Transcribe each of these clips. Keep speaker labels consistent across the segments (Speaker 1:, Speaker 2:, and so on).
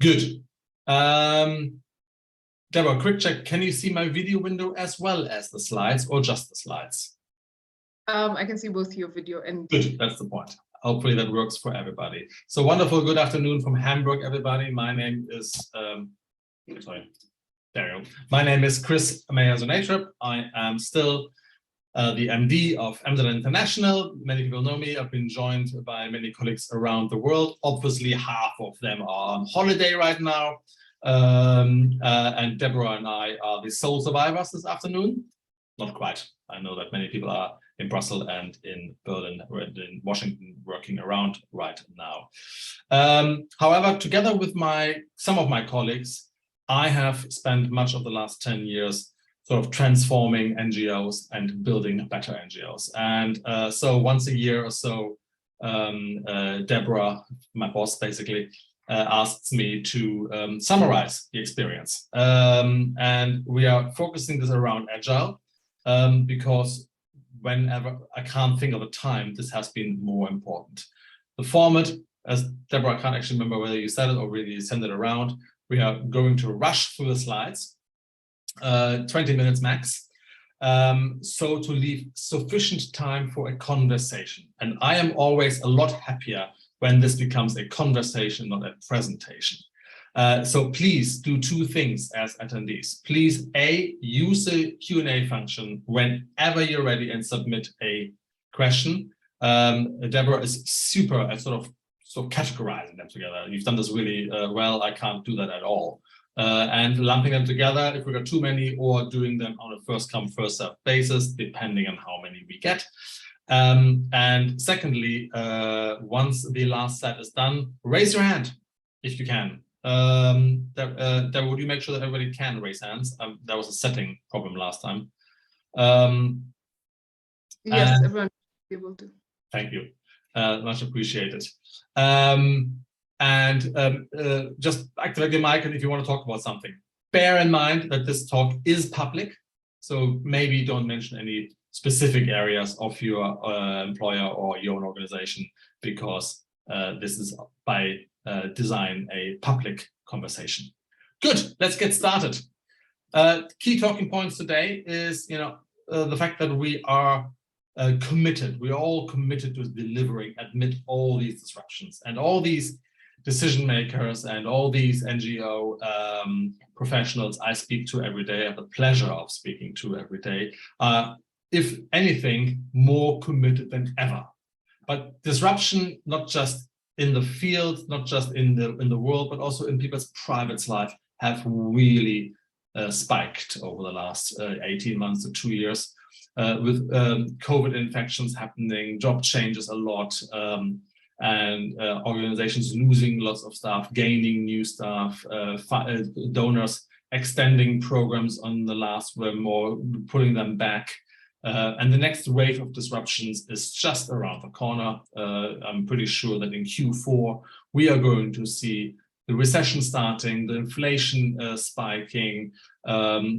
Speaker 1: Good. Deborah, quick check. Can you see my video window as well as the slides, or just the slides?
Speaker 2: I can see both your video and...
Speaker 1: Good, that's the point. Hopefully that works for everybody. So wonderful, good afternoon from Hamburg, everybody. My name is, My name is Chris Meyer-Zonatrip. I am still the MD of NGOs and International. Many people know me. I've been joined by many colleagues around the world. Obviously, half of them are on holiday right now. And Deborah and I are the sole survivors this afternoon. Not quite. I know that many people are in Brussels and in Berlin or in Washington working around right now. However, together with some of my colleagues, I have spent much of the last 10 years sort of transforming NGOs and building better NGOs. And so once a year or so, Deborah, my boss, basically asks me to summarize the experience. And we are focusing this around Agile because whenever I can't think of a time, this has been more important. The format, as Deborah, I can't actually remember whether you said it or really you sent it around. We are going to rush through the slides, 20 minutes max, so to leave sufficient time for a conversation. And I am always a lot happier when this becomes a conversation, not a presentation. So please do two things as attendees. Please, A, use the Q&A function whenever you're ready and submit a question. Deborah is super at sort of categorizing them together. You've done this really well. I can't do that at all. And lumping them together if we got too many, or doing them on a first come, first served basis, depending on how many we get. And secondly, once the last set is done, raise your hand if you can. Deborah, would you make sure that everybody can raise hands? There was a setting problem last time.
Speaker 2: Yes, everyone should be able to.
Speaker 1: Thank you. Much appreciated. Just activate your mic, and if you want to talk about something, bear in mind that this talk is public, so maybe don't mention any specific areas of your employer or your own organization, because this is by design a public conversation. Good, let's get started. Key talking points today is, the fact that we are committed. We are all committed to delivering amid all these disruptions, and all these decision makers and all these NGO professionals I speak to every day, I have the pleasure of speaking to every day, if anything, more committed than ever. But disruption, not just in the field, not just in the world, but also in people's private life, have really spiked over the last 18 months to 2 years. With COVID infections happening, job changes a lot, and organizations losing lots of staff, gaining new staff, donors extending programs on the last were more, pulling them back. And the next wave of disruptions is just around the corner. I'm pretty sure that in Q4, we are going to see the recession starting, the inflation spiking,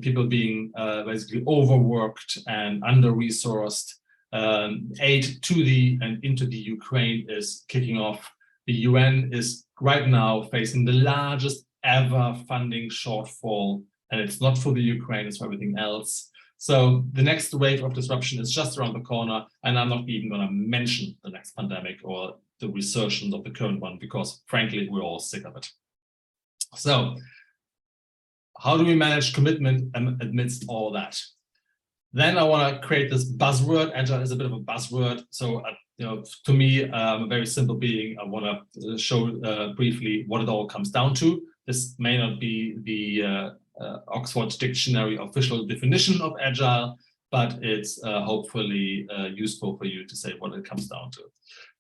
Speaker 1: people being basically overworked and under-resourced. Aid to and into the Ukraine is kicking off. The UN is right now facing the largest ever funding shortfall, and it's not for the Ukraine, it's for everything else. So the next wave of disruption is just around the corner, and I'm not even going to mention the next pandemic or the resurgence of the current one, because frankly, we're all sick of it. So how do we manage commitment amidst all that? Then I want to create this buzzword. Agile is a bit of a buzzword. So, to me, I'm a very simple being. I want to show briefly what it all comes down to. This may not be the Oxford Dictionary official definition of Agile, but it's hopefully useful for you to say what it comes down to.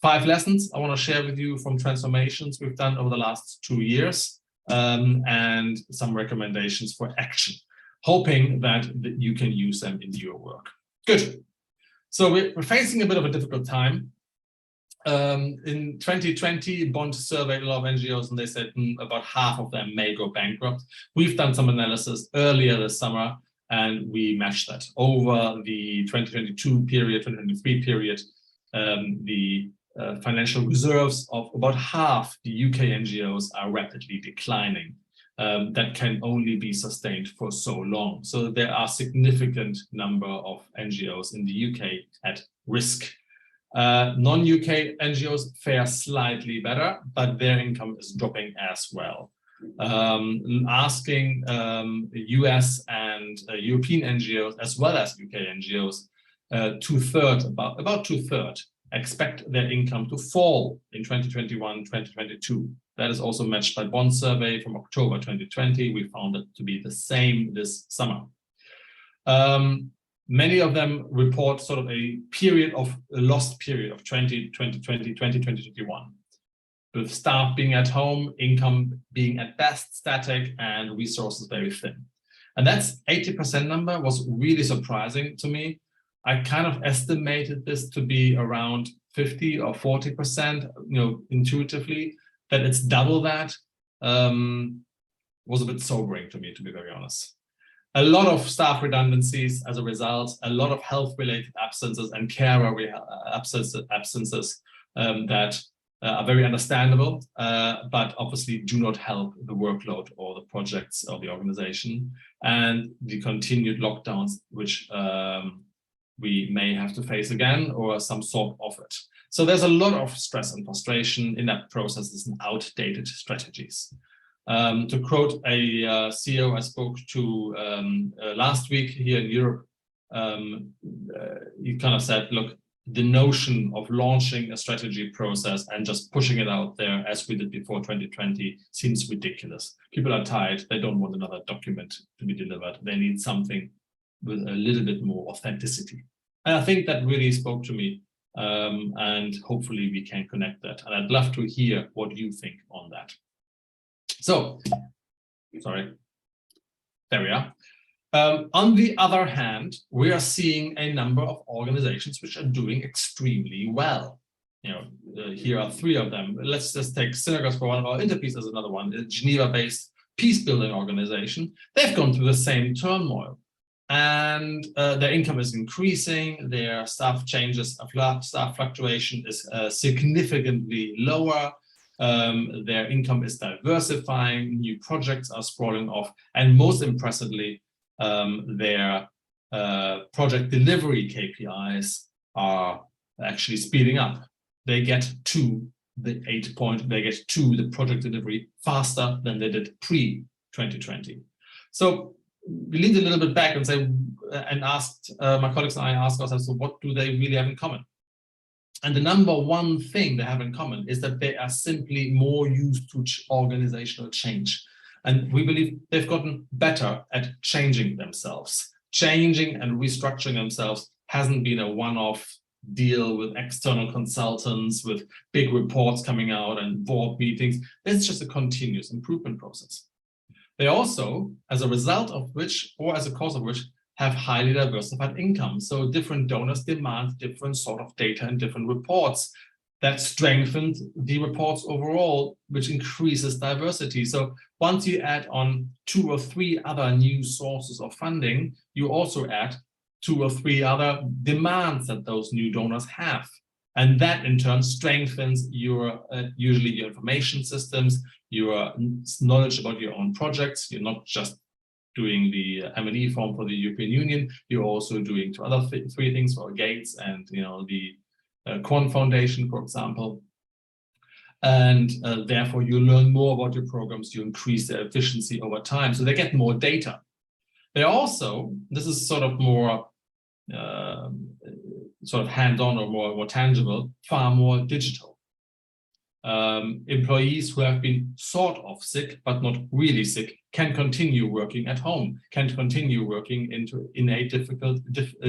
Speaker 1: 5 lessons I want to share with you from transformations we've done over the last 2 years, and some recommendations for action, hoping that you can use them in your work. Good. So we're facing a bit of a difficult time. In 2020, Bond surveyed a lot of NGOs, and they said about half of them may go bankrupt. We've done some analysis earlier this summer, and we matched that. Over the 2022 period, 2023 period, the financial reserves of about half the UK NGOs are rapidly declining. That can only be sustained for so long. So there are significant number of NGOs in the UK at risk. Non-UK NGOs fare slightly better, but their income is dropping as well. Asking US and European NGOs as well as UK NGOs, about two-thirds expect their income to fall in 2021, 2022. That is also matched by bond survey from October 2020. We found it to be the same this summer. Many of them report sort of a lost period of 2020, 2021, with staff being at home, income being at best static, and resources very thin. And that's 80% number was really surprising to me. I kind of estimated this to be around 50 or 40%, intuitively. That it's double that was a bit sobering to me, to be very honest. A lot of staff redundancies as a result, a lot of health-related absences and carer absences that are very understandable, but obviously do not help the workload or the projects of the organization, and the continued lockdowns, which we may have to face again, or some sort of it. So there's a lot of stress and frustration in that processes and outdated strategies. To quote a CEO I spoke to last week here in Europe, he kind of said, look, the notion of launching a strategy process and just pushing it out there as we did before 2020 seems ridiculous. People are tired. They don't want another document to be delivered. They need something with a little bit more authenticity. And I think that really spoke to me. And hopefully we can connect that. And I'd love to hear what you think on that. So, sorry, there we are. On the other hand, we are seeing a number of organizations which are doing extremely well. Here are three of them. Let's just take Synagogues for one, or Interpeace as another one, a Geneva-based peace-building organization. They've gone through the same turmoil. And their income is increasing, their staff fluctuation is significantly lower, their income is diversifying, new projects are sprawling off, and most impressively, their project delivery KPIs are actually speeding up. They get to the the project delivery faster than they did pre-2020. So we leaned a little bit back and asked, my colleagues and I asked ourselves, so what do they really have in common? And the number one thing they have in common is that they are simply more used to organizational change. And we believe they've gotten better at changing themselves. Changing and restructuring themselves hasn't been a one-off deal with external consultants, with big reports coming out and board meetings. It's just a continuous improvement process. They also, as a result of which, or as a cause of which, have highly diversified income. So different donors demand different sort of data and different reports. That strengthens the reports overall, which increases diversity. So once you add on 2 or 3 other new sources of funding, you also add 2 or 3 other demands that those new donors have. And that in turn strengthens your, usually your information systems, your knowledge about your own projects. You're not just doing the M&E form for the European Union, you're also doing 2 other 3 things for Gates and the Quant Foundation, for example. And therefore you learn more about your programs, you increase their efficiency over time, so they get more data. They also, this is sort of more hands-on or more tangible, far more digital. Employees who have been sort of sick, but not really sick, can continue working at home, can continue working in a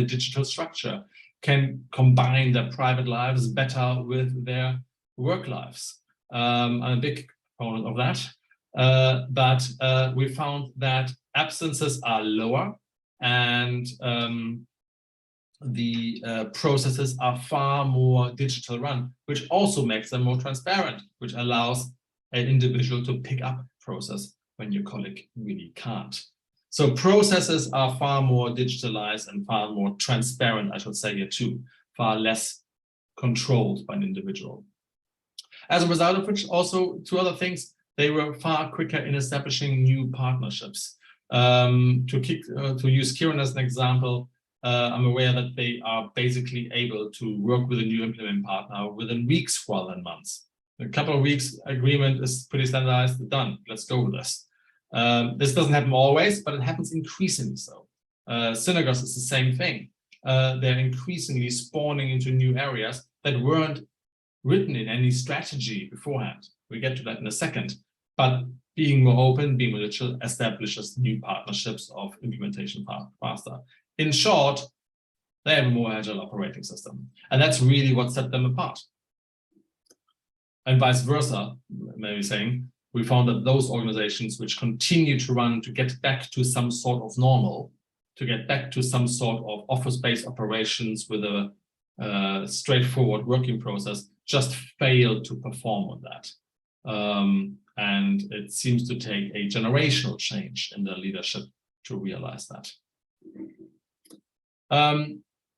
Speaker 1: digital structure, can combine their private lives better with their work lives. I'm a big proponent of that, but we found that absences are lower and the processes are far more digital run, which also makes them more transparent, which allows an individual to pick up process when your colleague really can't. So processes are far more digitalized and far more transparent, I should say here too, far less controlled by an individual. As a result of which, also two other things, they were far quicker in establishing new partnerships. To use Kieran as an example, I'm aware that they are basically able to work with a new implement partner within weeks rather than months. A couple of weeks agreement is pretty standardized, done, let's go with this. This doesn't happen always, but it happens increasingly so. Synagogues is the same thing. They're increasingly spawning into new areas that weren't written in any strategy beforehand. We get to that in a second. But being more open, being more digital, establishes new partnerships of implementation faster. In short, they have a more agile operating system. And that's really what set them apart. And vice versa, maybe saying, we found that those organizations which continue to run to get back to some sort of normal, to get back to some sort of office-based operations with a straightforward working process, just failed to perform on that. And it seems to take a generational change in their leadership to realize that.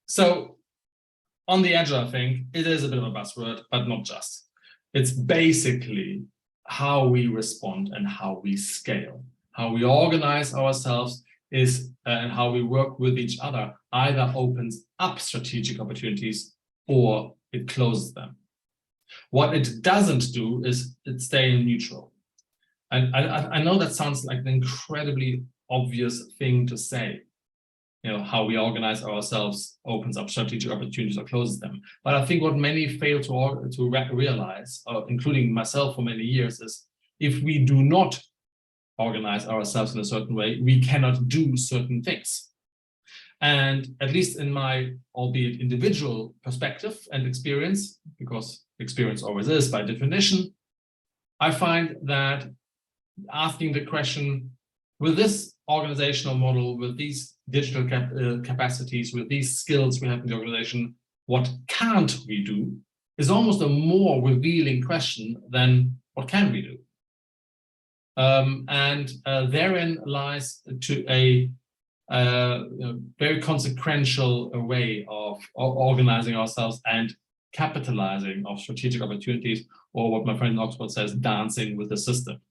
Speaker 1: So on the Agile thing, it is a bit of a buzzword, but not just. It's basically how we respond and how we scale, how we organize ourselves is, and how we work with each other either opens up strategic opportunities or it closes them. What it doesn't do is it stay neutral. And I know that sounds like an incredibly obvious thing to say. You know, how we organize ourselves opens up strategic opportunities or closes them. But I think what many fail to realize, including myself for many years, is if we do not organize ourselves in a certain way, we cannot do certain things. And at least in my, albeit individual perspective and experience, because experience always is by definition, I find that asking the question, with this organizational model, with these digital capacities, with these skills we have in the organization, what can't we do, is almost a more revealing question than what can we do. Therein lies to a very consequential way of organizing ourselves and capitalizing of strategic opportunities, or what my friend in Oxford says, dancing with the system.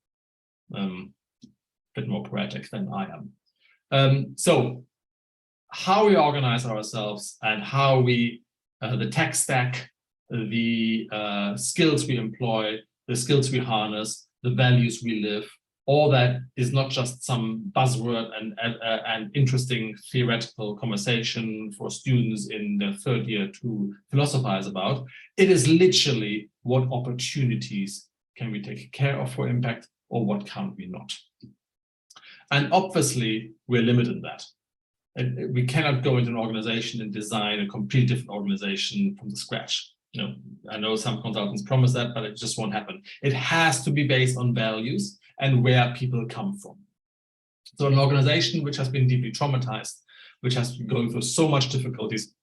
Speaker 1: Bit more poetic than I am. So how we organize ourselves and how we, the tech stack, the skills we employ, the skills we harness, the values we live, all that is not just some buzzword and interesting theoretical conversation for students in their third year to philosophize about. It is literally what opportunities can we take care of for impact or what can we not. And obviously, we're limited in that. And we cannot go into an organization and design a completely different organization from the scratch. You know, I know some consultants promise that, but it just won't happen. It has to be based on values and where people come from. So an organization which has been deeply traumatized, which has been going through so much difficulties,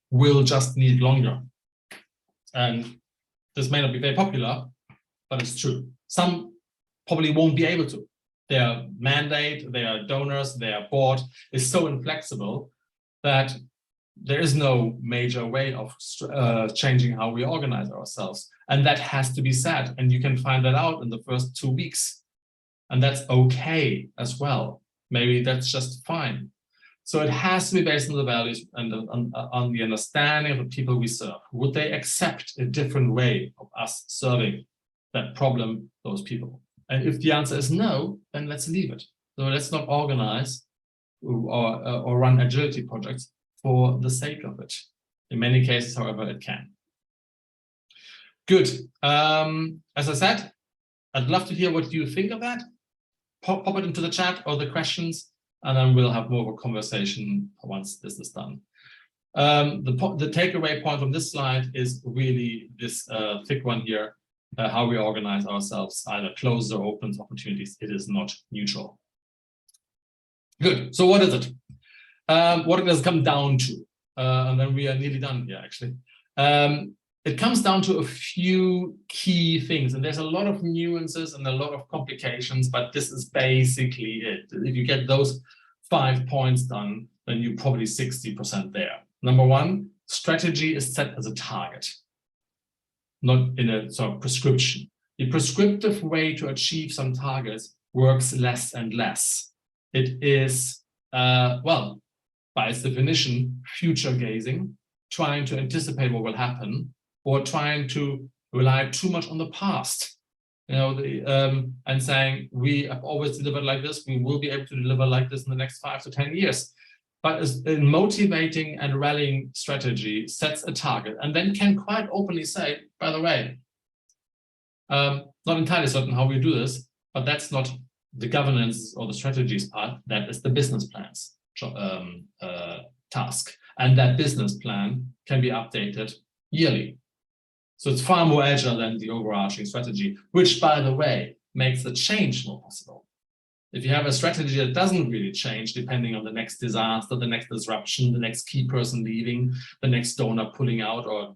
Speaker 1: will just need longer. And this may not be very popular, but it's true. Some probably won't be able to. Their mandate, their donors, their board is so inflexible that there is no major way of changing how we organize ourselves. And that has to be said. And you can find that out in the first 2 weeks. And that's okay as well. Maybe that's just fine. So it has to be based on the values and on the understanding of the people we serve. Would they accept a different way of us serving that problem, those people? And if the answer is no, then let's leave it. So let's not organize or run agility projects for the sake of it. In many cases, however, it can. Good. As I said, I'd love to hear what you think of that. Pop it into the chat or the questions, and then we'll have more of a conversation once this is done. The takeaway point from this slide is really this thick one here. How we organize ourselves, either closes or opens opportunities. It is not neutral. Good. So what is it? What does it come down to? And then we are nearly done here, actually. It comes down to a few key things, and there's a lot of nuances and a lot of complications, but this is basically it. If you get those 5 points done, then you're probably 60% there. Number one, strategy is set as a target. not in a sort of prescription. The prescriptive way to achieve some targets works less and less. It is, well, by its definition, future gazing, trying to anticipate what will happen, or trying to rely too much on the past. You know, and saying, we have always delivered like this, we will be able to deliver like this in the next 5 to 10 years. But a motivating and rallying strategy sets a target and then can quite openly say, by the way, not entirely certain how we do this, but that's not the governance or the strategies part, that is the business plans task. And that business plan can be updated yearly. So it's far more agile than the overarching strategy, which, by the way, makes the change more possible. If you have a strategy that doesn't really change depending on the next disaster, the next disruption, the next key person leaving, the next donor pulling out or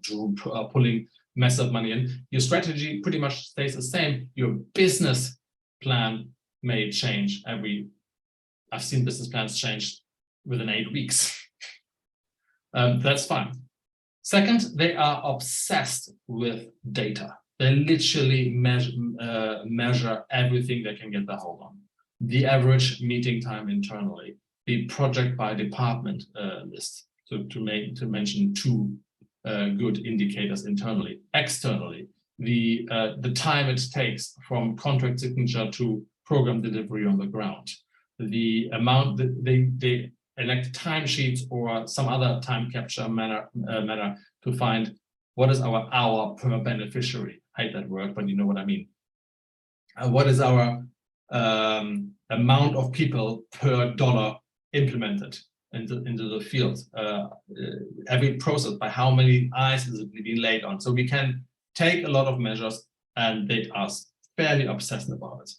Speaker 1: pulling massive money in, your strategy pretty much stays the same. Your business plan may change I've seen business plans change within 8 weeks. That's fine. Second, they are obsessed with data. They literally measure everything they can get their hold on. The average meeting time internally, the project by department list, to mention 2 good indicators internally. Externally, the time it takes from contract signature to program delivery on the ground, the amount that they elect timesheets or some other time capture manner to find what is our hour per beneficiary. I hate that word, but you know what I mean. What is our amount of people per dollar implemented into the field? Every process, by how many eyes is it being laid on? So we can take a lot of measures, and they are fairly obsessed about it.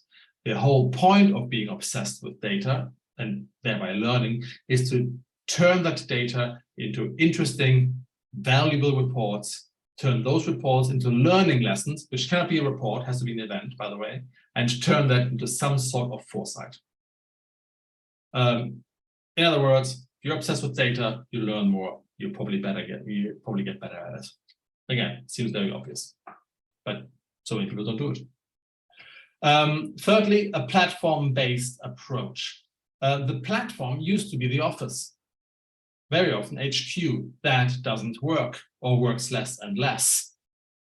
Speaker 1: The whole point of being obsessed with data and thereby learning is to turn that data into interesting, valuable reports, turn those reports into learning lessons, which cannot be a report, has to be an event, by the way, and turn that into some sort of foresight. In other words, if you're obsessed with data, you learn more, you probably get better at it. Again, it seems very obvious, but so many people don't do it. Thirdly, a platform-based approach. The platform used to be the office. Very often HQ, that doesn't work or works less and less.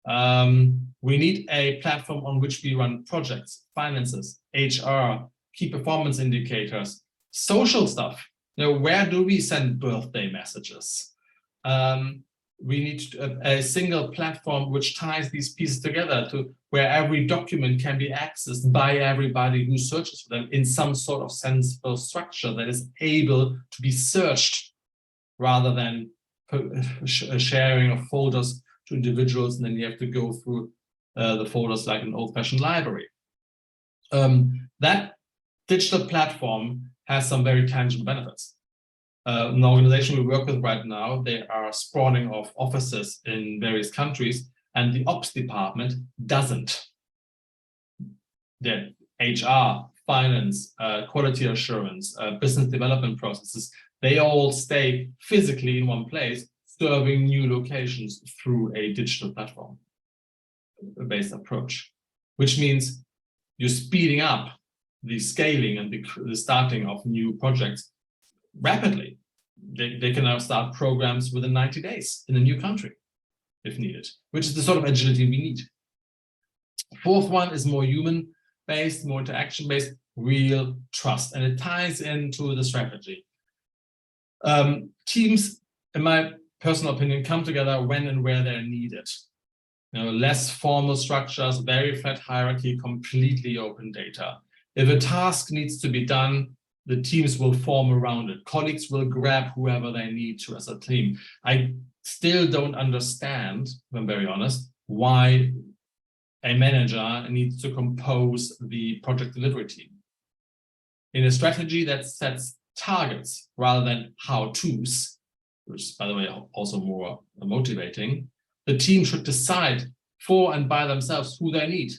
Speaker 1: We need a platform on which we run projects, finances, HR, key performance indicators, social stuff. You know, where do we send birthday messages? We need a single platform which ties these pieces together to where every document can be accessed by everybody who searches for them in some sort of sensible structure that is able to be searched, rather than sharing of folders to individuals, and then you have to go through the folders like an old-fashioned library. That digital platform has some very tangible benefits. An organization we work with right now, they are spawning off offices in various countries, and the ops department doesn't. The HR, finance, quality assurance, business development processes, they all stay physically in one place, serving new locations through a digital platform-based approach, which means you're speeding up the scaling and the starting of new projects rapidly. They can now start programs within 90 days in a new country, if needed, which is the sort of agility we need. Fourth one is more human-based, more interaction-based, real trust, and it ties into the strategy. Teams, in my personal opinion, come together when and where they're needed. You know, less formal structures, very flat hierarchy, completely open data. If a task needs to be done, the teams will form around it. Colleagues will grab whoever they need to as a team. I still don't understand, if I'm very honest, why a manager needs to compose the project delivery team. In a strategy that sets targets rather than how-tos, which is, by the way, also more motivating, the team should decide for and by themselves who they need.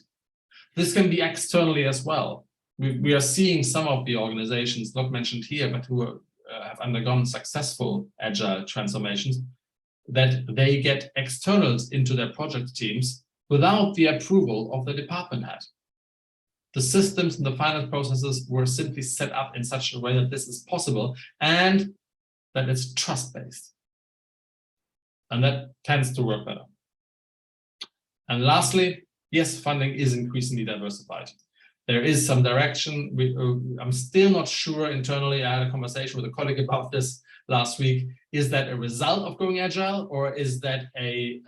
Speaker 1: This can be externally as well. We are seeing some of the organizations, not mentioned here, but who have undergone successful agile transformations, that they get externals into their project teams without the approval of the department head. The systems and the finance processes were simply set up in such a way that this is possible and that it's trust-based. And that tends to work better. And lastly, yes, funding is increasingly diversified. There is some direction. I'm still not sure internally. I had a conversation with a colleague about this last week. Is that a result of going agile, or is that a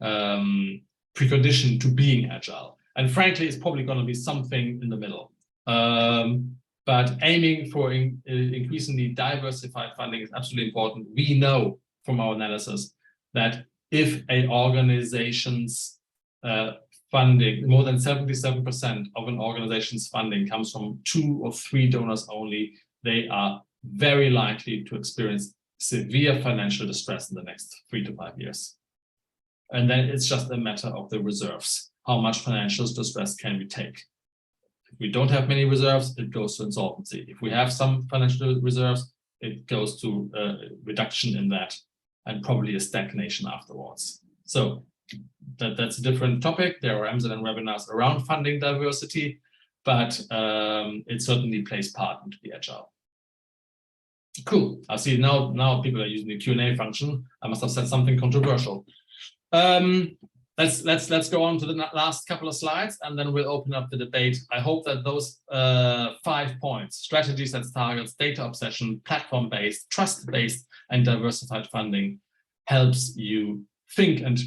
Speaker 1: precondition to being agile? And frankly, it's probably going to be something in the middle. But aiming for increasingly diversified funding is absolutely important. We know from our analysis that if an organization's funding, more than 77% of an organization's funding comes from 2 or 3 donors only, they are very likely to experience severe financial distress in the next 3 to 5 years. And then it's just a matter of the reserves. How much financial distress can we take? If we don't have many reserves, it goes to insolvency. If we have some financial reserves, it goes to a reduction in that and probably a stagnation afterwards. So that's a different topic. There are Amsterdam webinars around funding diversity, but it certainly plays part into the agile. Cool. I see now people are using the Q&A function. I must have said something controversial. Let's go on to the last couple of slides, and then we'll open up the debate. I hope that those 5 points, strategy sets targets, data obsession, platform-based, trust-based, and diversified funding, helps you think and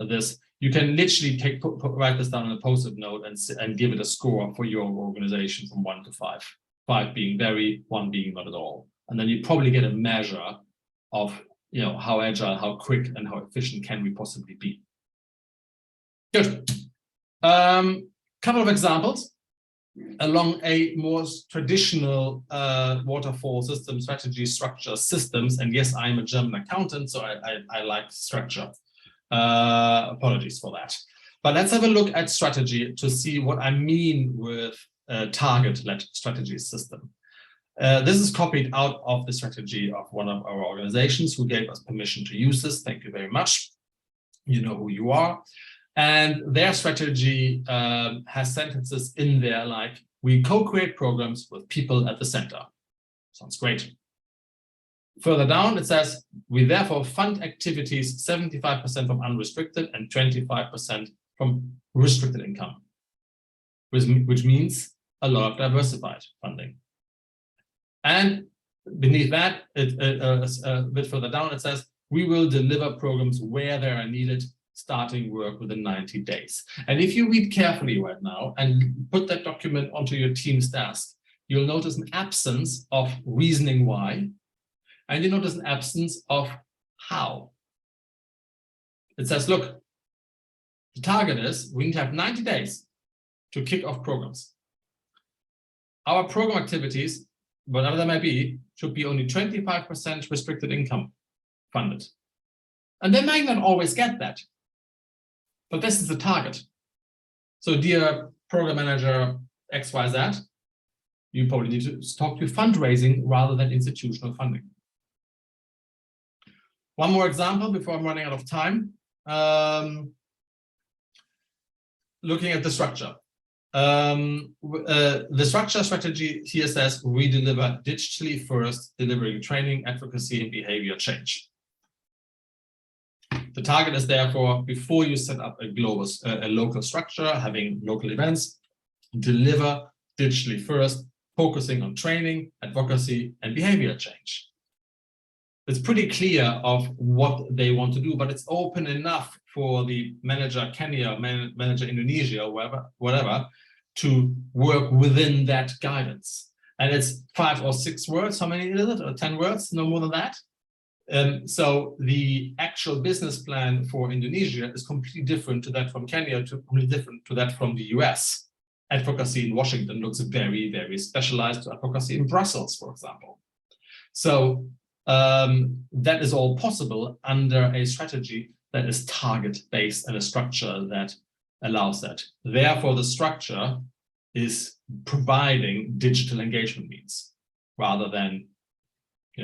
Speaker 1: this. You can literally write this down on a post-it note and give it a score for your organization from 1 to 5. 5 being very, 1 being not at all. And then you probably get a measure of how agile, how quick, and how efficient can we possibly be. Good. Couple of examples along a more traditional waterfall system, strategy, structure, systems. And yes, I'm a German accountant, so I like structure. Apologies for that. But let's have a look at strategy to see what I mean with a target-led strategy system. This is copied out of the strategy of one of our organizations who gave us permission to use this. Thank you very much. You know who you are. And their strategy has sentences in there like, we co-create programs with people at the center. Sounds great. Further down, it says, we therefore fund activities 75% from unrestricted and 25% from restricted income, which means a lot of diversified funding. And beneath that, a bit further down, it says, we will deliver programs where they are needed, starting work within 90 days. And if you read carefully right now and put that document onto your team's desk, you'll notice an absence of reasoning why, and you notice an absence of how. It says, look, the target is we need to have 90 days to kick off programs. Our program activities, whatever they may be, should be only 25% restricted income funded. And they might not always get that, but this is the target. So dear program manager XYZ, you probably need to talk to fundraising rather than institutional funding. One more example before I'm running out of time. Looking at the structure. The structure strategy here says we deliver digitally first, delivering training, advocacy, and behavior change. The target is therefore, before you set up a local structure, having local events, deliver digitally first, focusing on training, advocacy, and behavior change. It's pretty clear of what they want to do, but it's open enough for the manager Kenya, manager Indonesia, whatever, to work within that guidance. And it's 5 or 6 words. How many is it? Or 10 words? No more than that. So the actual business plan for Indonesia is completely different to that from Kenya, completely different to that from the US. Advocacy in Washington looks very, very specialized to advocacy in Brussels, for example. So that is all possible under a strategy that is target-based and a structure that allows that. Therefore, the structure is providing digital engagement means rather than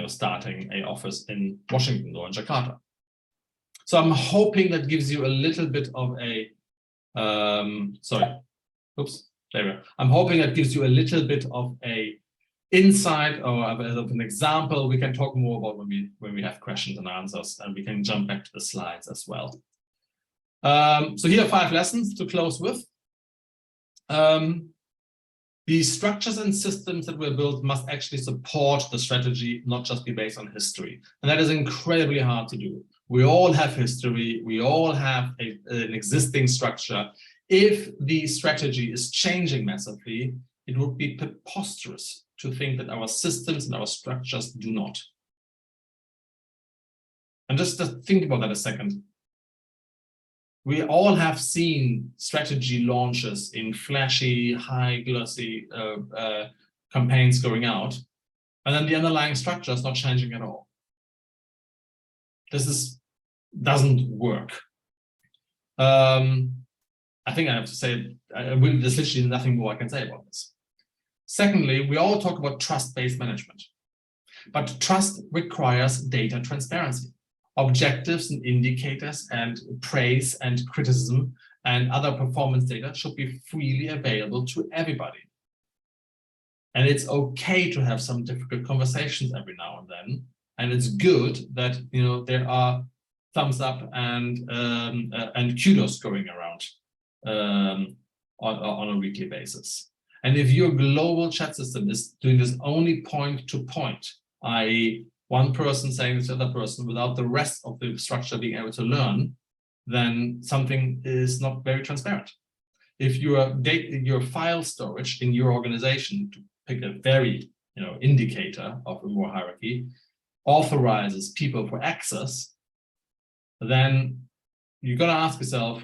Speaker 1: starting an office in Washington or in Jakarta. So I'm hoping that gives you a little bit of a, I'm hoping that gives you a little bit of a insight or of an example. We can talk more about when we have questions and answers, and we can jump back to the slides as well. So here are 5 lessons to close with. The structures and systems that we're built must actually support the strategy, not just be based on history. And that is incredibly hard to do. We all have history. We all have an existing structure. If the strategy is changing massively, it would be preposterous to think that our systems and our structures do not. And just think about that a second. We all have seen strategy launches in flashy, high glossy campaigns going out, and then the underlying structure is not changing at all. This doesn't work. I think I have to say, there's literally nothing more I can say about this. Secondly, we all talk about trust-based management, but trust requires data transparency. Objectives and indicators and praise and criticism and other performance data should be freely available to everybody. And it's okay to have some difficult conversations every now and then. And it's good that, you know, there are thumbs up and kudos going around on a weekly basis. And if your global chat system is doing this only point to point, i.e., one person saying to the other person without the rest of the structure being able to learn, then something is not very transparent. If your file storage in your organization, to pick a very indicator of a more hierarchy, authorizes people for access, then you're going to ask yourself,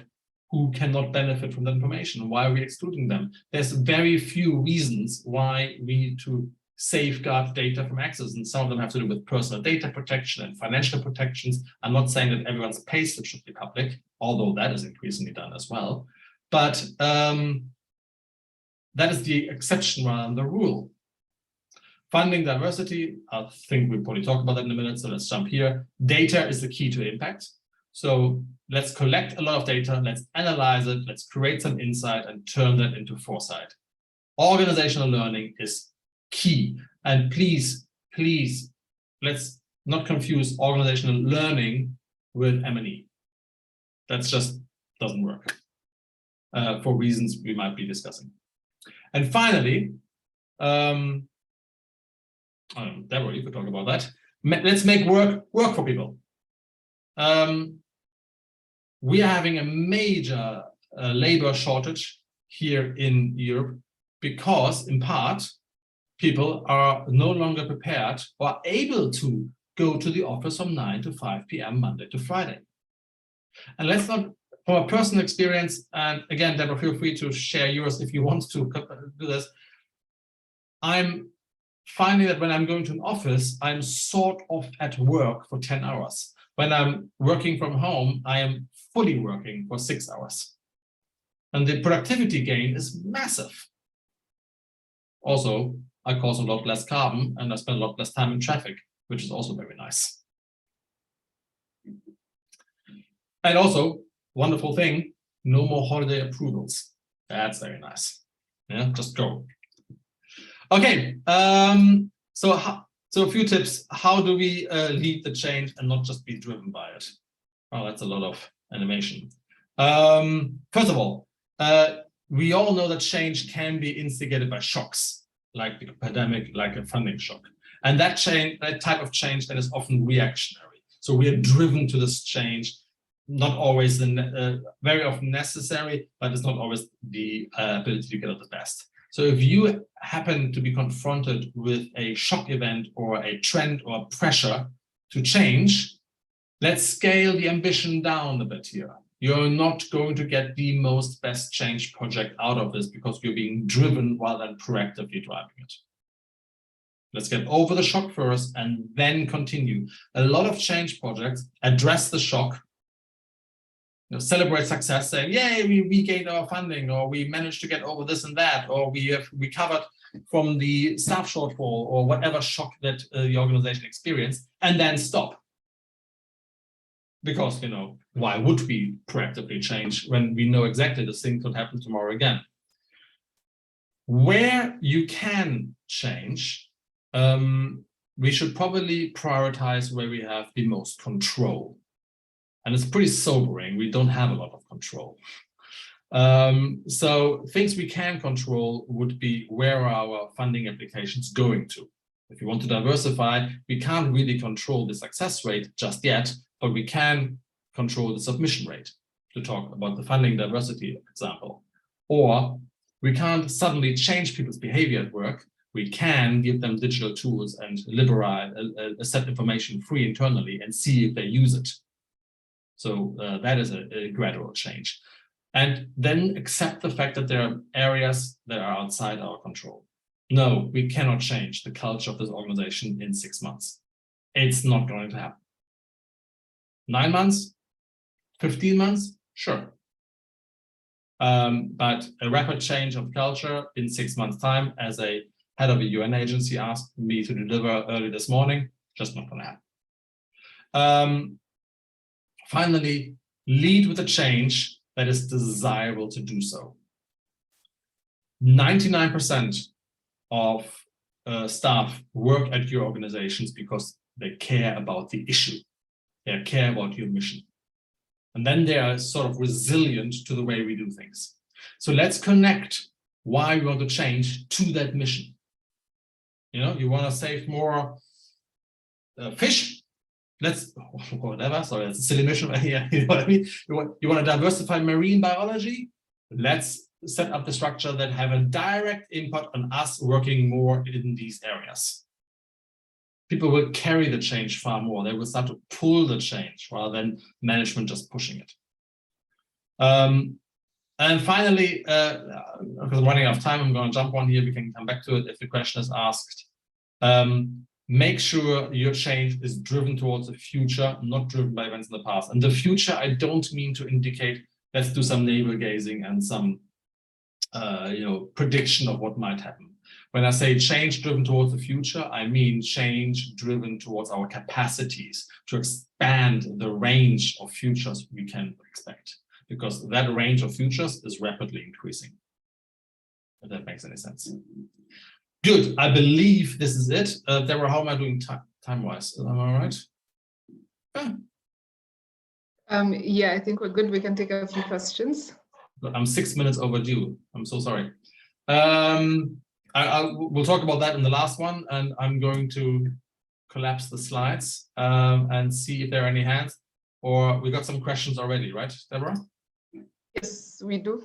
Speaker 1: who cannot benefit from that information? Why are we excluding them? There's very few reasons why we need to safeguard data from access, and some of them have to do with personal data protection and financial protections. I'm not saying that everyone's payslip should be public, although that is increasingly done as well. But that is the exception rather than the rule. Funding diversity, I think we'll probably talk about that in a minute, so let's jump here. Data is the key to impact. So let's collect a lot of data, let's analyze it, let's create some insight and turn that into foresight. Organizational learning is key. And please, let's not confuse organizational learning with M&E. That just doesn't work for reasons we might be discussing. And finally, Deborah, you could talk about that. Let's make work for people. We are having a major labor shortage here in Europe because, in part, people are no longer prepared or able to go to the office from 9 to 5 p.m. Monday to Friday. And let's not, from a personal experience, and again, Deborah, feel free to share yours if you want to do this. I'm finding that when I'm going to an office, I'm sort of at work for 10 hours. When I'm working from home, I am fully working for 6 hours. And the productivity gain is massive. Also, I cause a lot less carbon and I spend a lot less time in traffic, which is also very nice. And also, wonderful thing, no more holiday approvals. That's very nice. Yeah, just go. Okay, so a few tips. How do we lead the change and not just be driven by it? Oh, that's a lot of animation. First of all, we all know that change can be instigated by shocks, like the pandemic, like a funding shock. And that type of change that is often reactionary. So we are driven to this change, not always, very often necessary, but it's not always the ability to get at the best. So if you happen to be confronted with a shock event or a trend or pressure to change, let's scale the ambition down a bit here. You're not going to get the most best change project out of this because you're being driven rather than proactively driving it. Let's get over the shock first and then continue. A lot of change projects address the shock, celebrate success, saying, yay, we regained our funding, or we managed to get over this and that, or we have recovered from the staff shortfall, or whatever shock that the organization experienced, and then stop. because, you know, why would we proactively change when we know exactly this thing could happen tomorrow again? Where you can change, we should probably prioritize where we have the most control. And it's pretty sobering. We don't have a lot of control. So things we can control would be where are our funding applications going to. If you want to diversify, we can't really control the success rate just yet, but we can control the submission rate, to talk about the funding diversity example. Or we can't suddenly change people's behavior at work. We can give them digital tools and liberate, set information free internally and see if they use it. So that is a gradual change. And then accept the fact that there are areas that are outside our control. No, we cannot change the culture of this organization in 6 months. It's not going to happen. 9 months, 15 months, sure. But a rapid change of culture in 6 months' time, as a head of a UN agency asked me to deliver early this morning, just not going to happen. Finally, lead with a change that is desirable to do so. 99% of staff work at your organizations because they care about the issue. They care about your mission. And then they are sort of resilient to the way we do things. So let's connect why we want to change to that mission. You know, you want to save more fish? Let's, whatever, sorry, that's a silly mission. Yeah, you know what I mean? You want to diversify marine biology? Let's set up the structure that have a direct input on us working more in these areas. People will carry the change far more. They will start to pull the change rather than management just pushing it. And finally, because I'm running out of time, I'm going to jump on here. We can come back to it if the question is asked. Make sure your change is driven towards the future, not driven by events in the past. And the future, I don't mean to indicate, let's do some navel gazing and some prediction of what might happen. When I say change driven towards the future, I mean change driven towards our capacities to expand the range of futures we can expect, because that range of futures is rapidly increasing. If that makes any sense. Good, I believe this is it. Deborah, how am I doing time-wise? Am I all right?
Speaker 2: Yeah, I think we're good. We can take a few questions.
Speaker 1: I'm 6 minutes overdue. I'm so sorry. We'll talk about that in the last one, and I'm going to collapse the slides and see if there are any hands, or we got some questions already, right, Deborah?
Speaker 2: Yes, we do.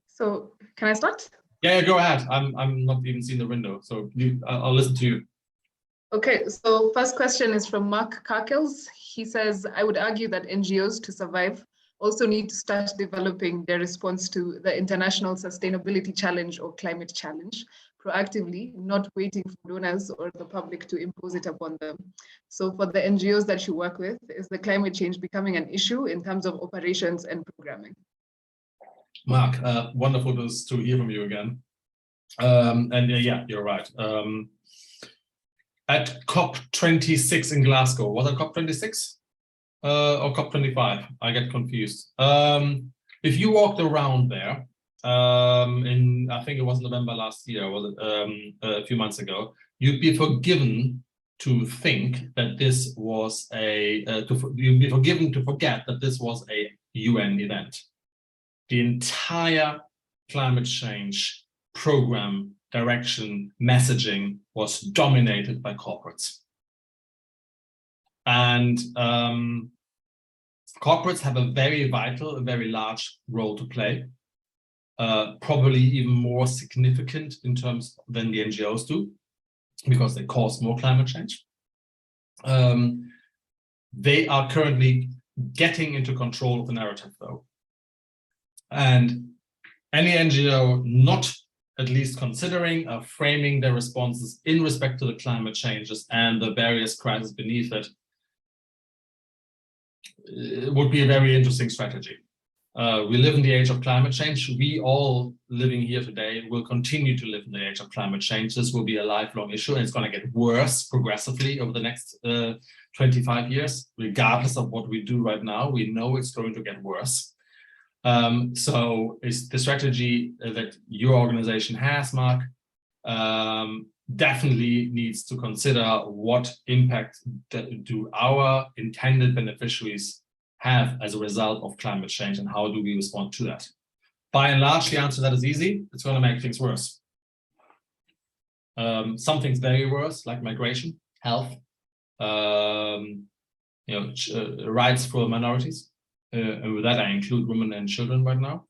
Speaker 2: So can I start?
Speaker 1: Yeah, go ahead. I'm not even seeing the window, so I'll listen to you.
Speaker 2: Okay, so first question is from Mark Karkels. He says, I would argue that NGOs to survive also need to start developing their response to the International Sustainability Challenge or Climate Challenge proactively, not waiting for donors or the public to impose it upon them. So for the NGOs that you work with, is the climate change becoming an issue in terms of operations and programming?
Speaker 1: Mark, wonderful to hear from you again. And yeah, you're right. At COP26 in Glasgow, was it COP26? Or COP25, I get confused. If you walked around there I think it was November last year, was it a few months ago, you'd be forgiven to think that this was you'd be forgiven to forget that this was a UN event. The entire climate change program, direction, messaging was dominated by corporates. And corporates have a very vital, a very large role to play, probably even more significant in terms than the NGOs do, because they cause more climate change. They are currently getting into control of the narrative, though. And any NGO not at least considering framing their responses in respect to the climate changes and the various crises beneath it, it would be a very interesting strategy. We live in the age of climate change. We all living here today will continue to live in the age of climate change. This will be a lifelong issue, and it's going to get worse progressively over the next 25 years, regardless of what we do right now. We know it's going to get worse. So is the strategy that your organization has, Mark, definitely needs to consider what impact do our intended beneficiaries have as a result of climate change, and how do we respond to that? By and large, the answer to that is easy. It's going to make things worse. Some things very worse, like migration, health, rights for minorities. And with that, I include women and children right now.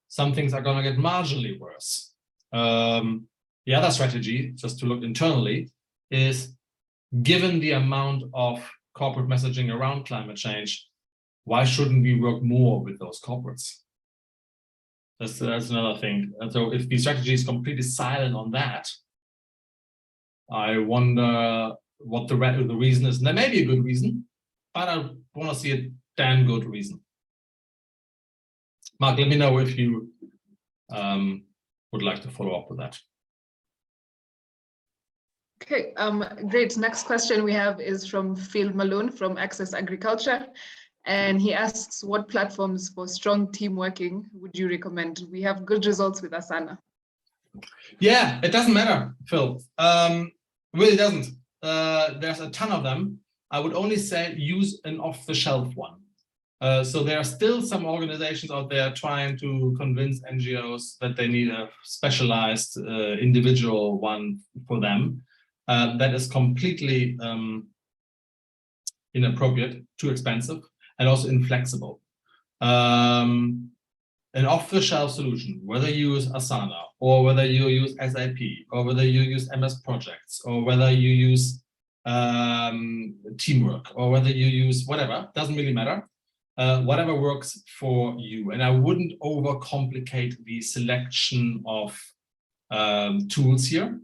Speaker 1: Some things are going to get marginally worse. The other strategy, just to look internally, is given the amount of corporate messaging around climate change, why shouldn't we work more with those corporates? That's another thing. And so if the strategy is completely silent on that, I wonder what the reason is. And there may be a good reason, but I want to see a damn good reason. Mark, let me know if you would like to follow up with that.
Speaker 2: Okay, great. Next question we have is from Phil Malone from Access Agriculture. And he asks, what platforms for strong team working would you recommend? We have good results with Asana.
Speaker 1: Yeah, it doesn't matter, Phil. Really doesn't. There's a ton of them. I would only say use an off-the-shelf one. So there are still some organizations out there trying to convince NGOs that they need a specialized individual one for them. That is completely inappropriate, too expensive, and also inflexible. An off-the-shelf solution, whether you use Asana, or whether you use SAP, or whether you use MS Projects, or whether you use Teamwork, or whether you use whatever, doesn't really matter. Whatever works for you. And I wouldn't overcomplicate the selection of tools here.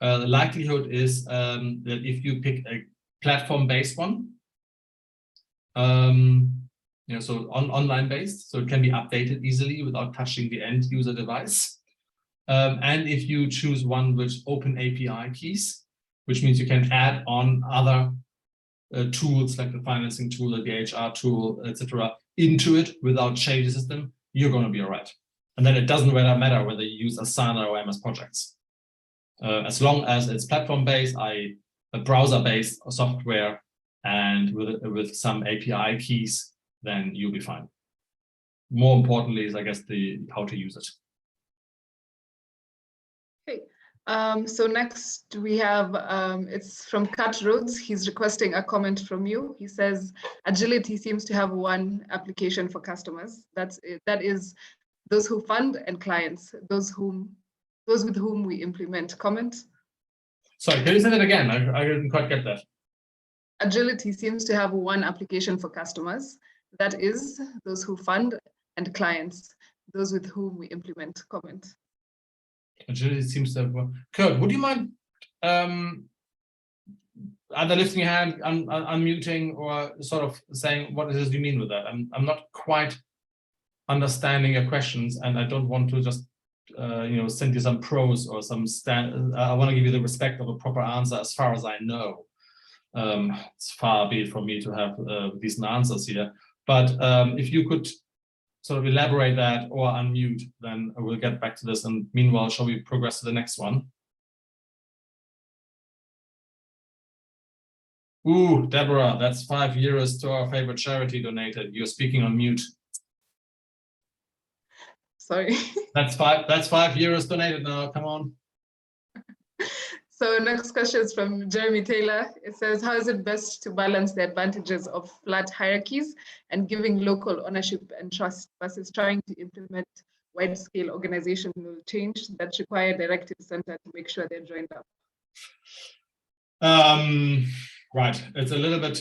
Speaker 1: The likelihood is that if you pick a platform-based one, so online-based, so it can be updated easily without touching the end user device. And if you choose one with open API keys, which means you can add on other tools like the financing tool, or the HR tool, etc., into it without changing the system, you're going to be all right. And then it doesn't really matter whether you use Asana or MS Projects. As long as it's platform-based, a browser-based software, and with some API keys, then you'll be fine. More importantly is, I guess, how to use it.
Speaker 2: Okay. So next we have, it's from Kat Rhodes. He's requesting a comment from you. He says, Agility seems to have one application for customers. That is those who fund and clients, those with whom we implement. Comment?
Speaker 1: Sorry, can you say that again? I didn't quite get that.
Speaker 2: Agility seems to have one application for customers. That is those who fund and clients, those with whom we implement. Comment.
Speaker 1: Agility seems to have one. Kurt, would you mind either lifting your hand, unmuting, or sort of saying what it is you mean with that? I'm not quite understanding your questions, and I don't want to just send you some prose or some I want to give you the respect of a proper answer as far as I know. It's far be it from me to have decent answers here, but if you could sort of elaborate that or unmute, then we'll get back to this. And meanwhile, shall we progress to the next one? Ooh, Deborah, that's €5 to our favorite charity donated. You're speaking on mute.
Speaker 2: Sorry.
Speaker 1: That's €5 donated now. Come on.
Speaker 2: So next question is from Jeremy Taylor. It says, how is it best to balance the advantages of flat hierarchies and giving local ownership and trust versus trying to implement wide-scale organizational change that require directive center to make sure they're joined up?
Speaker 1: Right, it's a little bit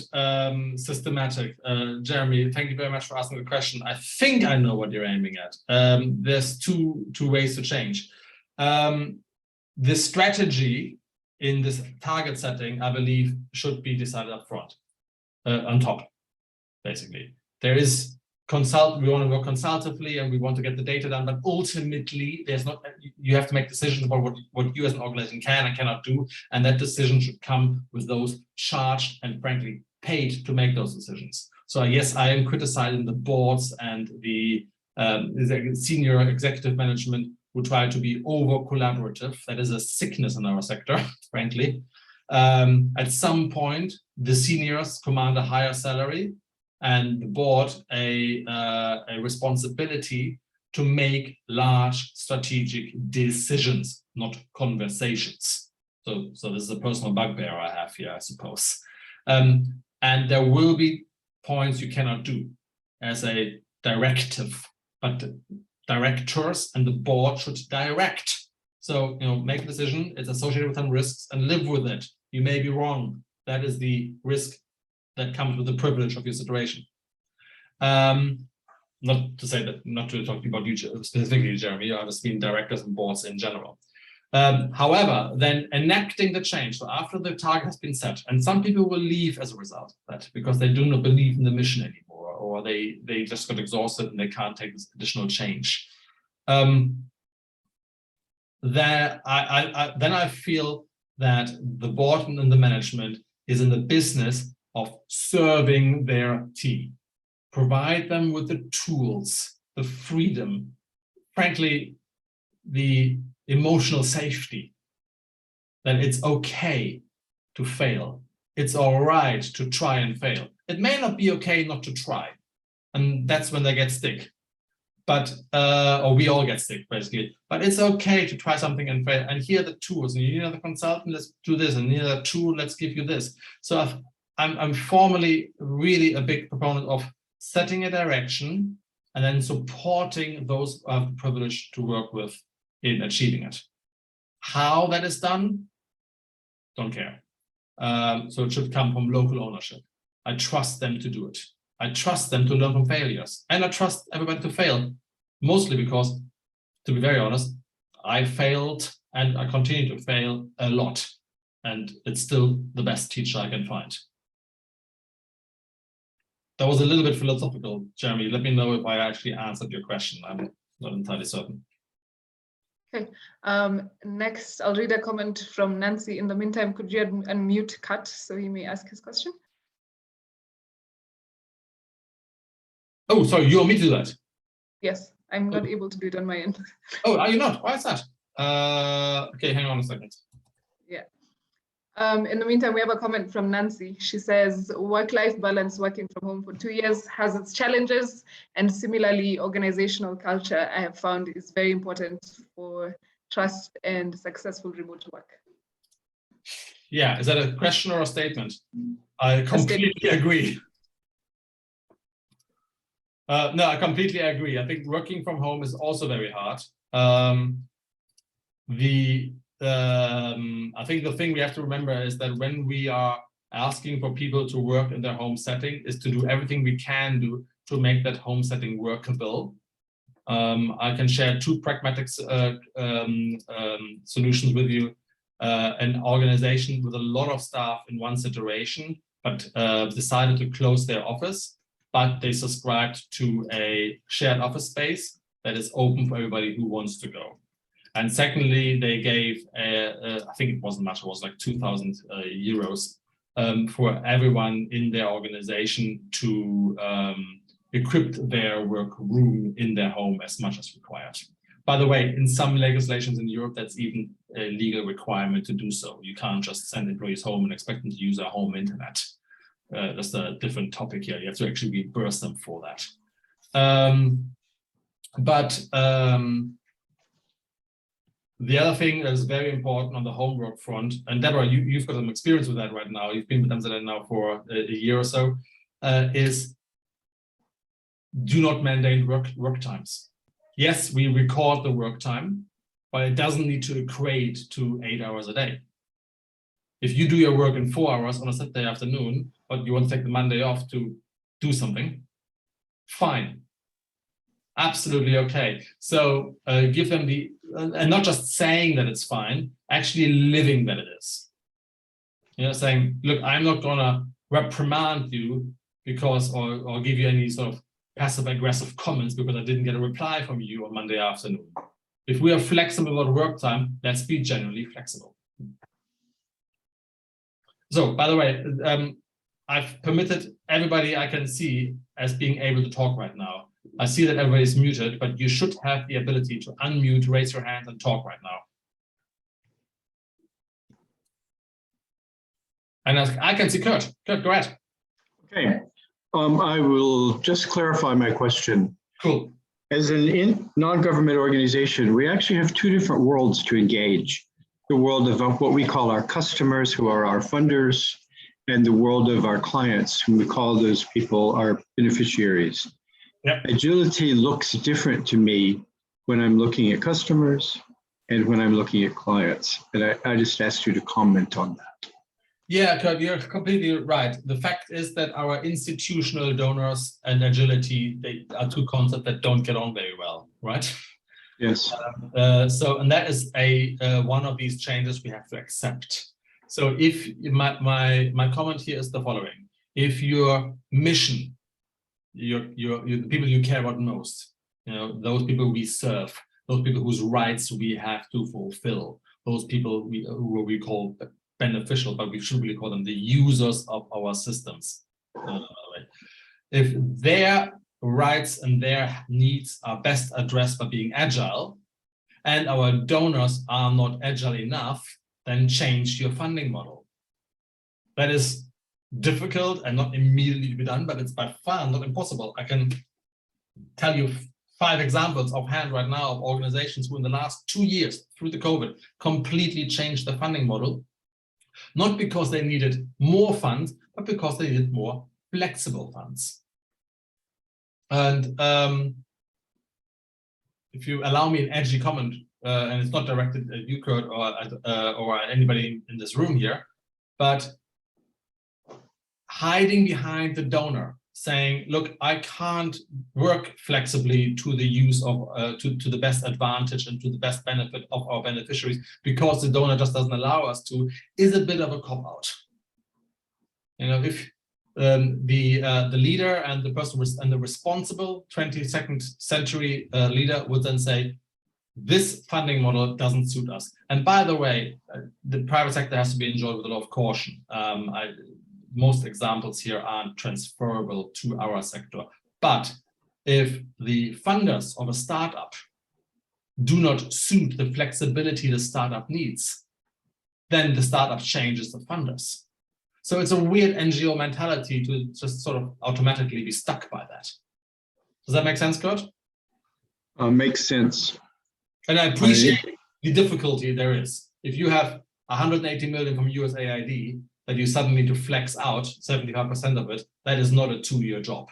Speaker 1: systematic. Jeremy, thank you very much for asking the question. I think I know what you're aiming at. There's two ways to change. The strategy in this target setting, I believe, should be decided up front, on top, basically. There is we want to work consultatively and we want to get the data done, but ultimately you have to make decisions about what you as an organization can and cannot do, and that decision should come with those charged and frankly paid to make those decisions. So yes, I am criticizing the boards and the senior executive management who try to be over collaborative. That is a sickness in our sector, frankly. At some point, the seniors command a higher salary, and the board a responsibility to make large strategic decisions, not conversations. So this is a personal bugbear I have here, I suppose. And there will be points you cannot do as a directive, but the directors and the board should direct. So, make a decision, it's associated with some risks, and live with it. You may be wrong. That is the risk that comes with the privilege of your situation. Not to talk about you specifically, Jeremy, I just mean directors and boards in general. However, then enacting the change. So after the target has been set, and some people will leave as a result of that because they do not believe in the mission anymore, or they just got exhausted and they can't take this additional change. Then I feel that the board and the management is in the business of serving their team. Provide them with the tools, the freedom, frankly, the emotional safety, that it's okay to fail. It's all right to try and fail. It may not be okay not to try. And that's when they get sick. But, or we all get sick, basically. But it's okay to try something and fail. And here are the tools. And you need another consultant, let's do this. And you need a tool, let's give you this. So I'm formally really a big proponent of setting a direction and then supporting those who have the privilege to work with in achieving it. How that is done, don't care. So it should come from local ownership. I trust them to do it. I trust them to learn from failures. And I trust everybody to fail, mostly because, to be very honest, I failed and I continue to fail a lot. And it's still the best teacher I can find. That was a little bit philosophical, Jeremy. Let me know if I actually answered your question. I'm not entirely certain.
Speaker 2: Okay. Next, I'll read a comment from Nancy. In the meantime, could you unmute Kat so he may ask his question?
Speaker 1: Oh, sorry, you want me to do that?
Speaker 2: Yes, I'm not able to do it on my end.
Speaker 1: Oh, are you not? Why is that? Okay, hang on a second.
Speaker 2: Yeah. In the meantime, we have a comment from Nancy. She says, work-life balance working from home for 2 years has its challenges, and similarly, organizational culture I have found is very important for trust and successful remote work.
Speaker 1: Yeah, is that a question or a statement? I completely agree. No, I completely agree. I think working from home is also very hard. I think the thing we have to remember is that when we are asking for people to work in their home setting is to do everything we can do to make that home setting workable. I can share two pragmatic solutions with you. An organization with a lot of staff in one situation, but decided to close their office, but they subscribed to a shared office space that is open for everybody who wants to go. And secondly, they gave, I think it wasn't much, it was like 2,000 euros for everyone in their organization to equip their work room in their home as much as required. By the way, in some legislations in Europe, that's even a legal requirement to do so. You can't just send employees home and expect them to use their home internet. That's a different topic here. You have to actually reimburse them for that. The other thing that is very important on the homework front, and Deborah, you've got some experience with that right now. You've been with Amsterdam now for a year or so, is do not mandate work times. Yes, we record the work time, but it doesn't need to equate to 8 hours a day. If you do your work in 4 hours on a Saturday afternoon, but you want to take the Monday off to do something, fine. Absolutely okay. So give them the, and not just saying that it's fine, actually living that it is. You know, saying, look, I'm not gonna reprimand you because, or give you any sort of passive-aggressive comments because I didn't get a reply from you on Monday afternoon. If we are flexible about work time, let's be generally flexible. So, by the way, I've permitted everybody I can see as being able to talk right now. I see that everybody is muted, but you should have the ability to unmute, raise your hand, and talk right now. And I can see Kurt. Kurt, go ahead.
Speaker 3: Okay, I will just clarify my question.
Speaker 1: Cool.
Speaker 3: As an non-government organization, we actually have two different worlds to engage. The world of what we call our customers, who are our funders, and the world of our clients, whom we call those people our beneficiaries. Yep. Agility looks different to me when I'm looking at customers and when I'm looking at clients. And I just asked you to comment on that.
Speaker 1: Yeah, Kurt, you're completely right. The fact is that our institutional donors and agility, they are two concepts that don't get on very well, right?
Speaker 3: Yes.
Speaker 1: And that is one of these changes we have to accept. So if my comment here is the following: if your mission, the people you care about most, those people we serve, those people whose rights we have to fulfill, those people who we call beneficial, but we should really call them the users of our systems. If their rights and their needs are best addressed by being agile, and our donors are not agile enough, then change your funding model. That is difficult and not immediately to be done, but it's by far not impossible. I can tell you 5 examples offhand right now of organizations who in the last 2 years through the COVID completely changed the funding model, not because they needed more funds, but because they needed more flexible funds. And if you allow me an edgy comment, and it's not directed at you, Kurt, or anybody in this room here, but hiding behind the donor, saying, look, I can't work flexibly to the use of, to the best advantage and to the best benefit of our beneficiaries because the donor just doesn't allow us to, is a bit of a cop-out. If the leader and the person and the responsible 22nd century leader would then say, this funding model doesn't suit us. And by the way, the private sector has to be enjoyed with a lot of caution. Most examples here aren't transferable to our sector. But if the funders of a startup do not suit the flexibility the startup needs, then the startup changes the funders. So it's a weird NGO mentality to just sort of automatically be stuck by that. Does that make sense, Kurt?
Speaker 3: Makes sense.
Speaker 1: And I appreciate the difficulty there is. If you have 180 million from USAID that you suddenly need to flex out 75% of it, that is not a 2-year job.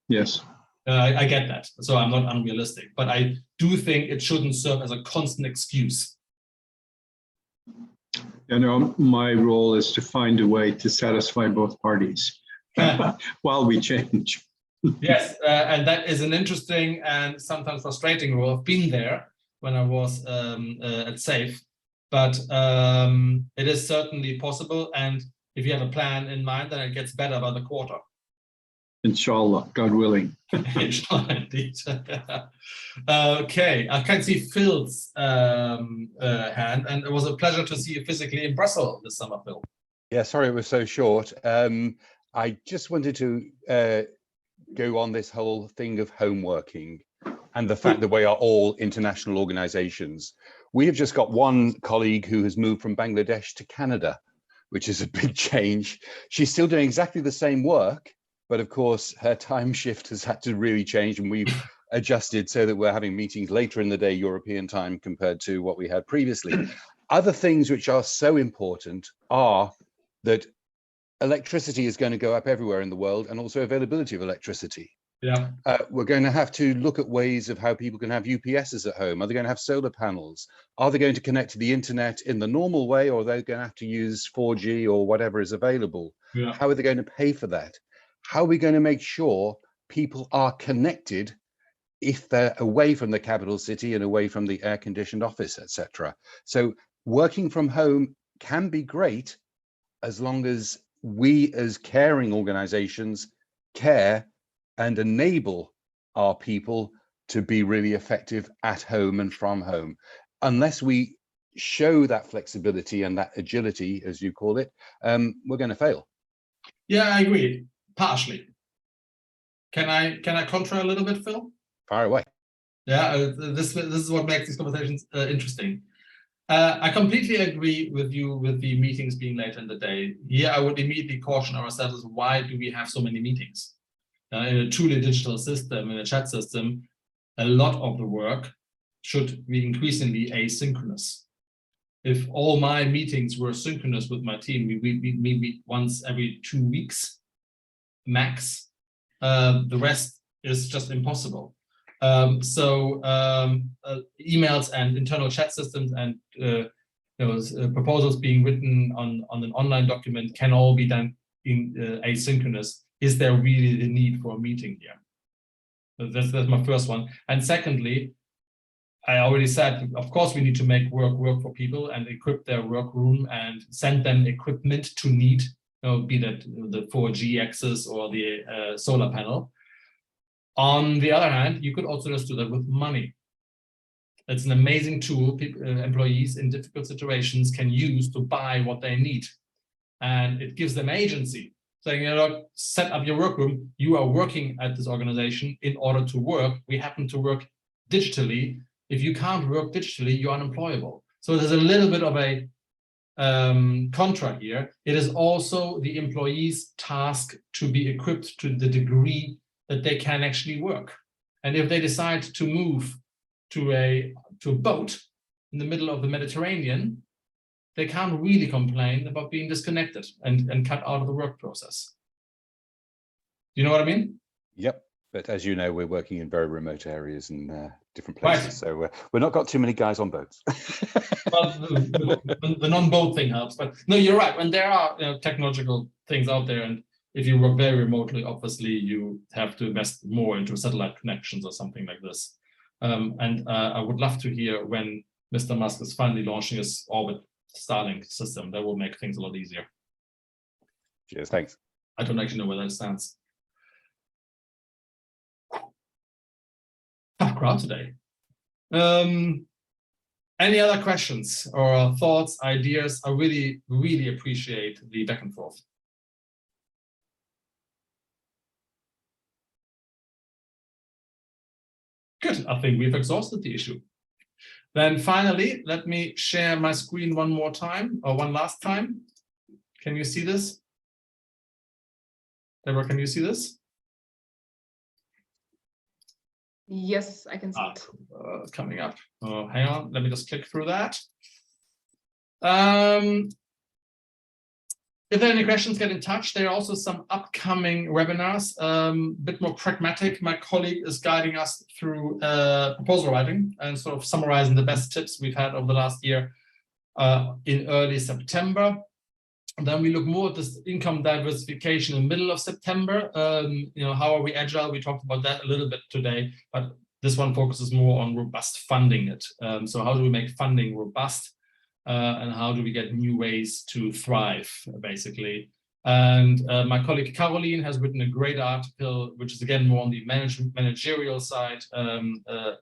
Speaker 3: Yes.
Speaker 1: I get that. So I'm not unrealistic, but I do think it shouldn't serve as a constant excuse.
Speaker 3: My role is to find a way to satisfy both parties while we change.
Speaker 1: Yes, and that is an interesting and sometimes frustrating role. I've been there when I was at SAFE, but it is certainly possible. And if you have a plan in mind, then it gets better by the quarter. Inshallah,
Speaker 3: God willing.
Speaker 1: Inshallah, indeed. Okay, I can see Phil's hand, and it was a pleasure to see you physically in Brussels this summer, Phil.
Speaker 4: Yeah, sorry it was so short. I just wanted to go on this whole thing of home working and the fact that we are all international organizations. We have just got one colleague who has moved from Bangladesh to Canada, which is a big change. She's still doing exactly the same work, but of course her time shift has had to really change, and we've adjusted so that we're having meetings later in the day European time compared to what we had previously. Other things which are so important are that electricity is going to go up everywhere in the world, and also availability of electricity.
Speaker 1: Yeah.
Speaker 4: We're going to have to look at ways of how people can have UPSs at home. Are they going to have solar panels? Are they going to connect to the internet in the normal way, or are they going to have to use 4G or whatever is available?
Speaker 1: Yeah.
Speaker 4: How are they going to pay for that? How are we going to make sure people are connected if they're away from the capital city and away from the air-conditioned office, etc.? So working from home can be great as long as we as caring organizations care and enable our people to be really effective at home and from home. Unless we show that flexibility and that agility, as you call it, we're going to fail.
Speaker 1: Yeah, I agree, partially. Can I contra a little bit, Phil?
Speaker 4: Fire away.
Speaker 1: Yeah, this is what makes these conversations interesting. I completely agree with you with the meetings being later in the day. Here, I would immediately caution ourselves, why do we have so many meetings? In a truly digital system, in a chat system, a lot of the work should be increasingly asynchronous. If all my meetings were synchronous with my team, we meet once every 2 weeks, max. The rest is just impossible. Emails and internal chat systems and proposals being written on an online document can all be done in asynchronous. Is there really the need for a meeting here? That's my first one. And secondly, I already said, of course, we need to make work for people and equip their workroom and send them equipment to need, be that the 4G access or the solar panel. On the other hand, you could also just do that with money. It's an amazing tool employees in difficult situations can use to buy what they need. And it gives them agency, saying, set up your workroom. You are working at this organization in order to work. We happen to work digitally. If you can't work digitally, you're unemployable. So there's a little bit of a contra here. It is also the employee's task to be equipped to the degree that they can actually work. And if they decide to move to a boat in the middle of the Mediterranean, they can't really complain about being disconnected and cut out of the work process. Do you know what I mean?
Speaker 4: Yep. But as you know, we're working in very remote areas and different places. Right. So we're not got too many guys on boats.
Speaker 1: Well, the non-boat thing helps. But no, you're right. When there are technological things out there, and if you work very remotely, obviously you have to invest more into satellite connections or something like this. I would love to hear when Mr. Musk is finally launching his orbit Starlink system. That will make things a lot easier.
Speaker 4: Cheers, thanks.
Speaker 1: I don't actually know where that stands. Tough crowd today. Any other questions or thoughts, ideas? I really, really appreciate the back and forth. Good, I think we've exhausted the issue. Then finally, let me share my screen one more time, or one last time. Can you see this? Deborah, can you see this?
Speaker 2: Yes, I can see it.
Speaker 1: It's coming up. Hang on, let me just click through that. If there are any questions, get in touch. There are also some upcoming webinars, a bit more pragmatic. My colleague is guiding us through proposal writing and sort of summarizing the best tips we've had over the last year in early September. And then we look more at this income diversification in the middle of September. How are we agile? We talked about that a little bit today, but this one focuses more on robust funding it. So how do we make funding robust? And how do we get new ways to thrive, basically. And my colleague Caroline has written a great article, which is again more on the managerial side.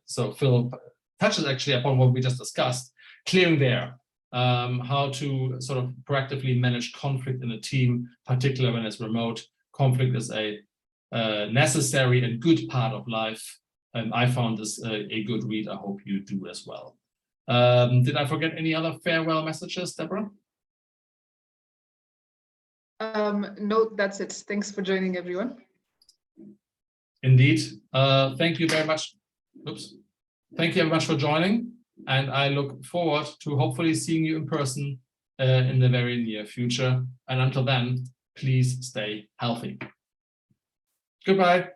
Speaker 1: So Phil touches actually upon what we just discussed, clearing the air, how to sort of proactively manage conflict in a team, particularly when it's remote. Conflict is a necessary and good part of life. And I found this a good read. I hope you do as well. Did I forget any other farewell messages, Deborah?
Speaker 2: No, that's it. Thanks for joining, everyone.
Speaker 1: Indeed. Thank you very much. Oops. Thank you very much for joining. And I look forward to hopefully seeing you in person in the very near future. And until then, please stay healthy. Goodbye.